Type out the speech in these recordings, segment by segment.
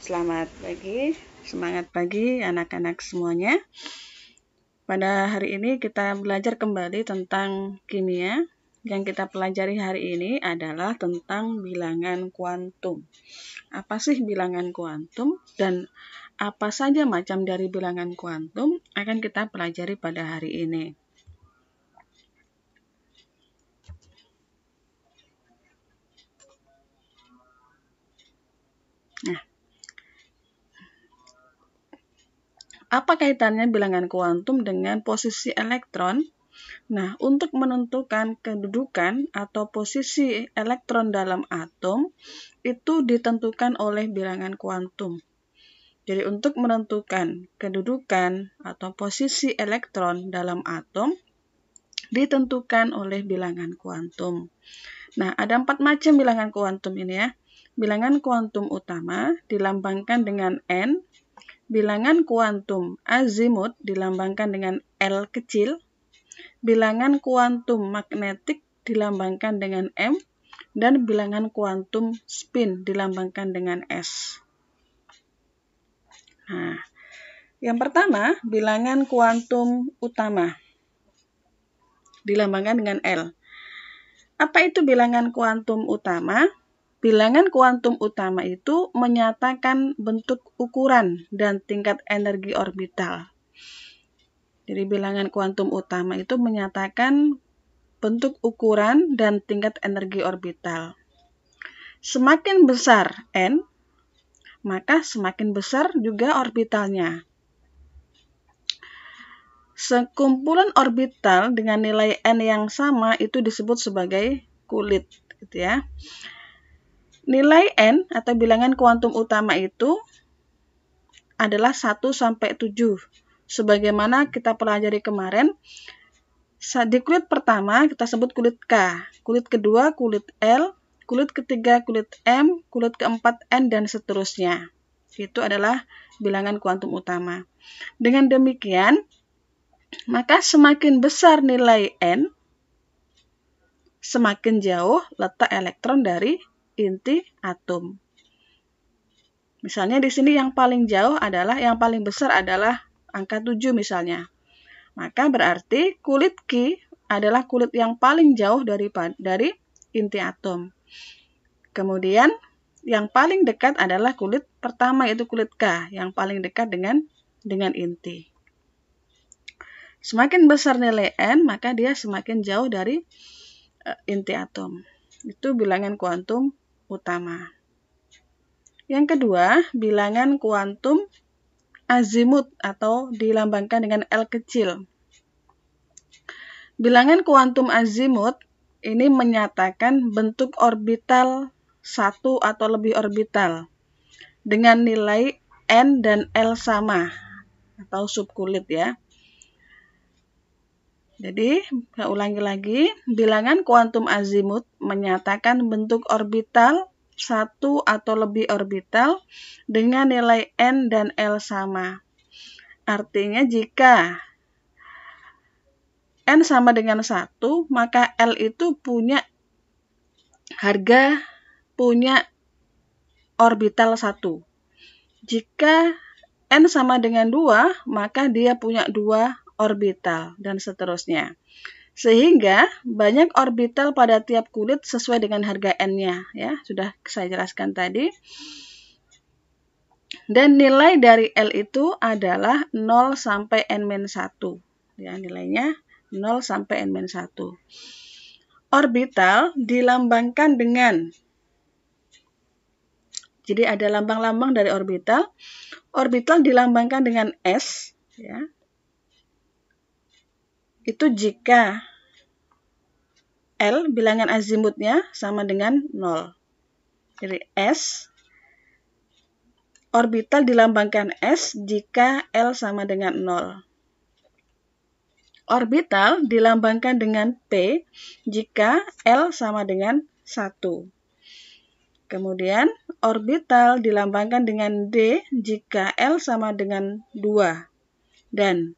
Selamat pagi, semangat pagi anak-anak semuanya. Pada hari ini kita belajar kembali tentang kimia. Yang kita pelajari hari ini adalah tentang bilangan kuantum. Apa sih bilangan kuantum dan apa saja macam dari bilangan kuantum akan kita pelajari pada hari ini. Nah, apa kaitannya bilangan kuantum dengan posisi elektron? Nah, untuk menentukan kedudukan atau posisi elektron dalam atom, itu ditentukan oleh bilangan kuantum. Jadi, untuk menentukan kedudukan atau posisi elektron dalam atom, ditentukan oleh bilangan kuantum. Nah, ada 4 macam bilangan kuantum ini ya. Bilangan kuantum utama dilambangkan dengan N, bilangan kuantum azimut dilambangkan dengan L kecil, bilangan kuantum magnetik dilambangkan dengan M, dan bilangan kuantum spin dilambangkan dengan S. Nah, yang pertama, bilangan kuantum utama dilambangkan dengan L. Apa itu bilangan kuantum utama? Bilangan kuantum utama itu menyatakan bentuk ukuran dan tingkat energi orbital. Jadi bilangan kuantum utama itu menyatakan bentuk ukuran dan tingkat energi orbital. Semakin besar N, maka semakin besar juga orbitalnya. Sekumpulan orbital dengan nilai N yang sama itu disebut sebagai kulit, gitu ya. Nilai N atau bilangan kuantum utama itu adalah 1 sampai 7. Sebagaimana kita pelajari kemarin, di kulit pertama kita sebut kulit K, kulit kedua kulit L, kulit ketiga kulit M, kulit keempat N, dan seterusnya. Itu adalah bilangan kuantum utama. Dengan demikian, maka semakin besar nilai N, semakin jauh letak elektron dari inti atom. Misalnya di sini yang paling besar adalah angka 7 misalnya. Maka berarti kulit Q adalah kulit yang paling jauh dari inti atom. Kemudian yang paling dekat adalah kulit pertama, yaitu kulit K, yang paling dekat dengan inti. Semakin besar nilai N, maka dia semakin jauh dari inti atom. Itu bilangan kuantum utama. Yang kedua, bilangan kuantum azimut atau dilambangkan dengan L kecil. Bilangan kuantum azimut ini menyatakan bentuk orbital 1 atau lebih orbital dengan nilai N dan L sama atau subkulit ya. Jadi, saya ulangi lagi, bilangan kuantum azimut menyatakan bentuk orbital 1 atau lebih orbital dengan nilai N dan L sama. Artinya jika N sama dengan 1, maka L itu punya orbital 1. Jika N sama dengan 2, maka dia punya 2 orbital, dan seterusnya. Sehingga banyak orbital pada tiap kulit sesuai dengan harga N-nya. Ya, sudah saya jelaskan tadi. Dan nilai dari L itu adalah 0 sampai N-1. Ya, nilainya 0 sampai N-1. Orbital dilambangkan dengan, jadi ada lambang-lambang dari orbital. Orbital dilambangkan dengan S, ya. Itu jika L bilangan azimutnya sama dengan 0. Jadi S, orbital dilambangkan S jika L sama dengan 0. Orbital dilambangkan dengan P jika L sama dengan 1. Kemudian orbital dilambangkan dengan D jika L sama dengan 2. Dan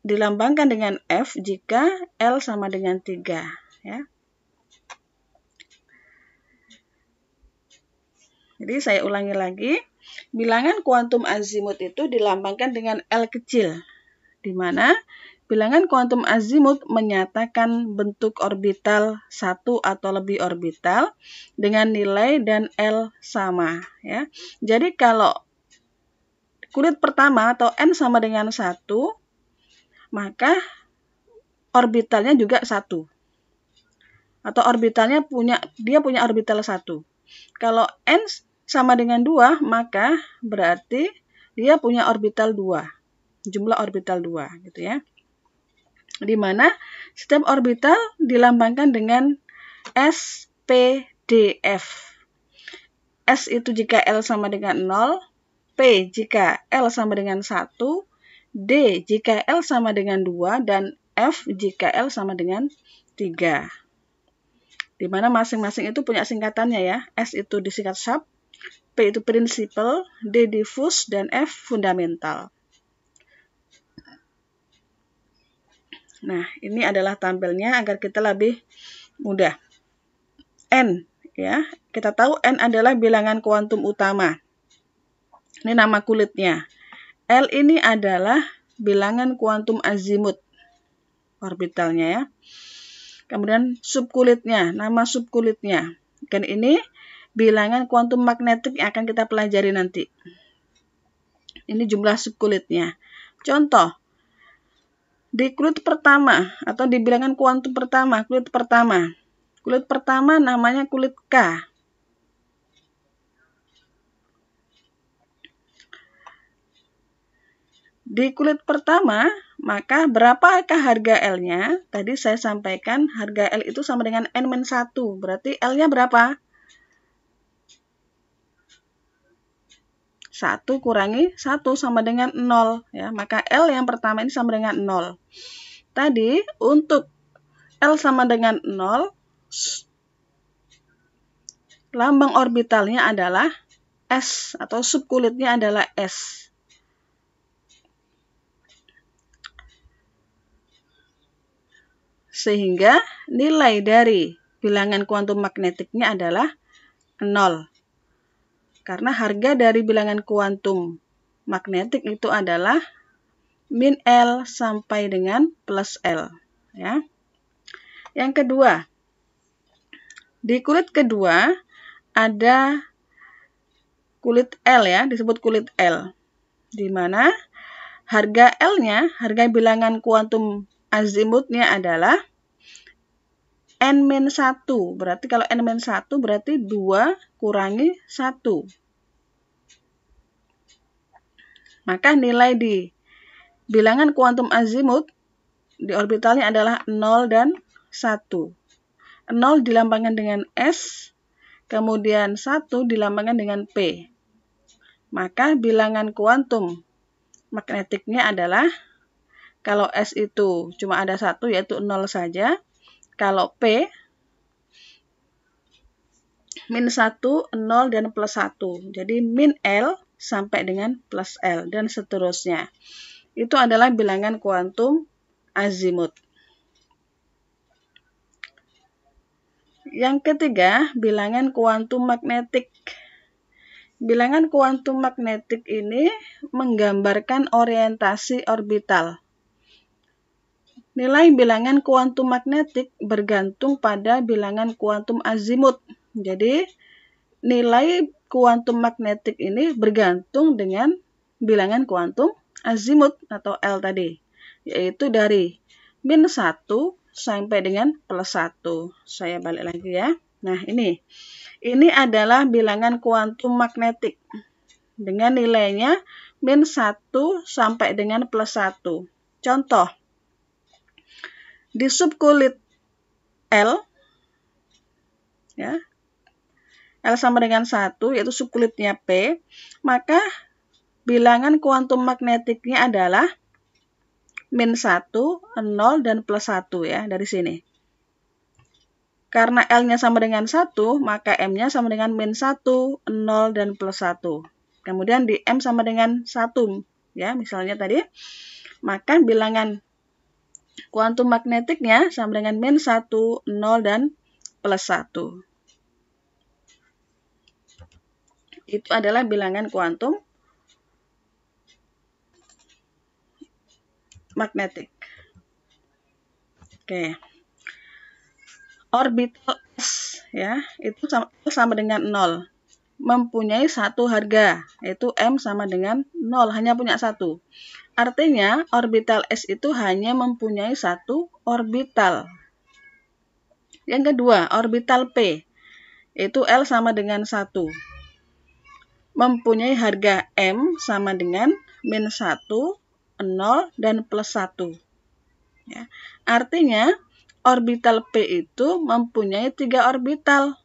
dilambangkan dengan F jika L sama dengan 3. Ya. Jadi saya ulangi lagi, bilangan kuantum azimut itu dilambangkan dengan L kecil, di mana bilangan kuantum azimut menyatakan bentuk orbital satu atau lebih orbital dengan nilai dan L sama. Ya. Jadi kalau kulit pertama atau N sama dengan 1, maka orbitalnya juga 1. Atau orbitalnya dia punya orbital 1. Kalau N sama dengan 2, maka berarti dia punya orbital 2. Jumlah orbital 2 gitu ya. Di mana setiap orbital dilambangkan dengan S, P, D, F. S itu jika L sama dengan 0, P jika L sama dengan 1, D jika L sama dengan 2, dan F jika L sama dengan 3. Di mana masing-masing itu punya singkatannya ya. S itu disingkat sharp, P itu principal, D diffuse, dan F fundamental. Nah, ini adalah tampilnya agar kita lebih mudah. N, ya. Kita tahu N adalah bilangan kuantum utama. Ini nama kulitnya. L ini adalah bilangan kuantum azimut orbitalnya ya. Kemudian subkulitnya, nama subkulitnya. Dan ini bilangan kuantum magnetik yang akan kita pelajari nanti. Ini jumlah subkulitnya. Contoh, di kulit pertama atau di bilangan kuantum pertama, kulit pertama namanya kulit K. Di kulit pertama, maka berapakah harga L-nya? Tadi saya sampaikan harga L itu sama dengan N-1. Berarti L-nya berapa? 1 kurangi 1 sama dengan 0. Ya, maka L yang pertama ini sama dengan 0. Tadi untuk L sama dengan 0, lambang orbitalnya adalah S atau subkulitnya adalah S. Sehingga nilai dari bilangan kuantum magnetiknya adalah 0. Karena harga dari bilangan kuantum magnetik itu adalah min L sampai dengan plus L. Ya. Yang kedua, di kulit kedua ada kulit L ya, disebut kulit L. Di mana harga L-nya, harga bilangan kuantum azimutnya adalah N-1. Berarti kalau N-1 berarti 2 kurangi 1. Maka nilai di bilangan kuantum azimut di orbitalnya adalah 0 dan 1. 0 dilambangkan dengan S, kemudian 1 dilambangkan dengan P. Maka bilangan kuantum magnetiknya adalah, kalau S itu cuma ada 1 yaitu 0 saja. Kalau P, min 1, 0, dan plus 1. Jadi min L sampai dengan plus L, dan seterusnya. Itu adalah bilangan kuantum azimut. Yang ketiga, bilangan kuantum magnetik. Bilangan kuantum magnetik ini menggambarkan orientasi orbital. Nilai bilangan kuantum magnetik bergantung pada bilangan kuantum azimut. Jadi, nilai kuantum magnetik ini bergantung dengan bilangan kuantum azimut atau L tadi, yaitu dari min 1 sampai dengan plus 1. Saya balik lagi ya. Nah, ini adalah bilangan kuantum magnetik dengan nilainya min 1 sampai dengan plus 1. Contoh, di subkulit L, ya, L sama dengan 1, yaitu subkulitnya P, maka bilangan kuantum magnetiknya adalah min 1, 0, dan plus 1 ya, dari sini. Karena L-nya sama dengan 1, maka M-nya sama dengan min 1, 0, dan plus 1. Kemudian di M sama dengan 1, ya, misalnya tadi, maka bilangan kuantum magnetiknya sama dengan min 1, 0, dan plus 1. Itu adalah bilangan kuantum magnetik. Oke. Orbital S ya, itu sama dengan 0. Mempunyai satu harga, yaitu M sama dengan 0, hanya punya satu. Artinya, orbital S itu hanya mempunyai satu orbital. Yang kedua, orbital P, yaitu L sama dengan 1. Mempunyai harga M sama dengan min 1, 0, dan plus 1. Ya. Artinya, orbital P itu mempunyai 3 orbital.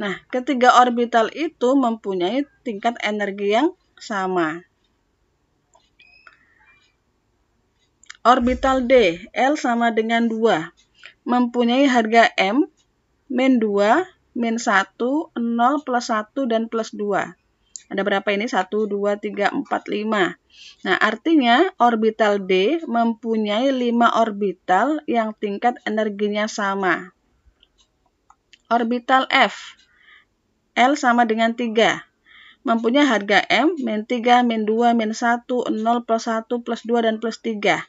Nah, ketiga orbital itu mempunyai tingkat energi yang sama. Orbital D, L sama dengan 2, mempunyai harga M, min 2, min 1, 0, plus 1, dan plus 2. Ada berapa ini? 1, 2, 3, 4, 5. Nah, artinya orbital D mempunyai 5 orbital yang tingkat energinya sama. Orbital F, L sama dengan 3. Mempunyai harga M, min 3, min 2, min 1, 0, plus 1, plus 2, dan plus 3.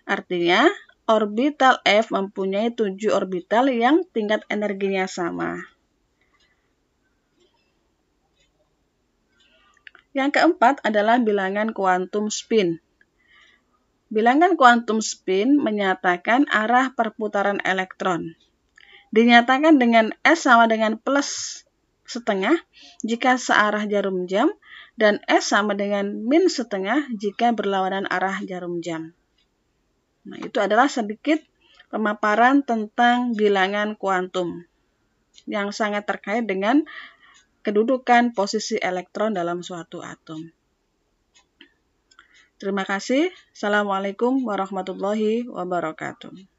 Artinya, orbital F mempunyai 7 orbital yang tingkat energinya sama. Yang keempat adalah bilangan kuantum spin. Bilangan kuantum spin menyatakan arah perputaran elektron. Dinyatakan dengan S sama dengan plus setengah jika searah jarum jam, dan S sama dengan min setengah jika berlawanan arah jarum jam. Nah, itu adalah sedikit pemaparan tentang bilangan kuantum yang sangat terkait dengan kedudukan posisi elektron dalam suatu atom. Terima kasih. Assalamualaikum warahmatullahi wabarakatuh.